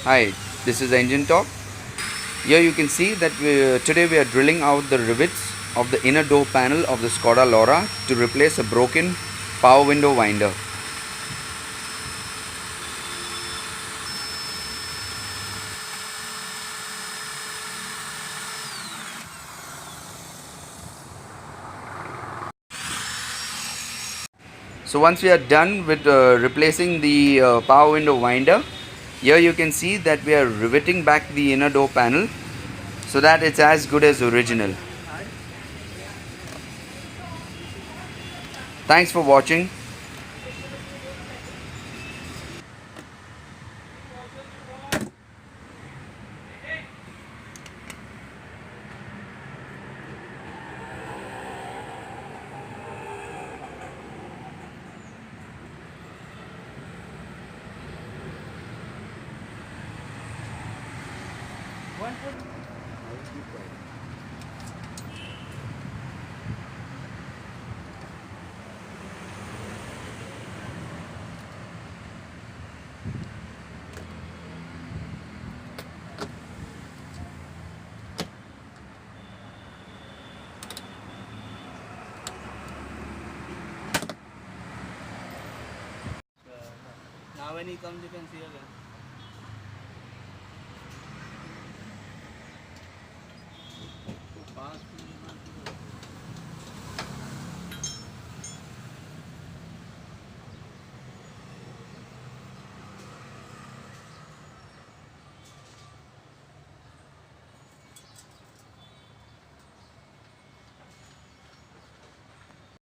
Hi, this is Engine Talk. Here you can see that today we are drilling out the rivets of the inner door panel of the Skoda Laura to replace a broken power window winder. So once we are done with replacing the power window winder, here you can see that we are riveting back the inner door panel so that it's as good as original. Thanks for watching. Now when he comes, you can see again.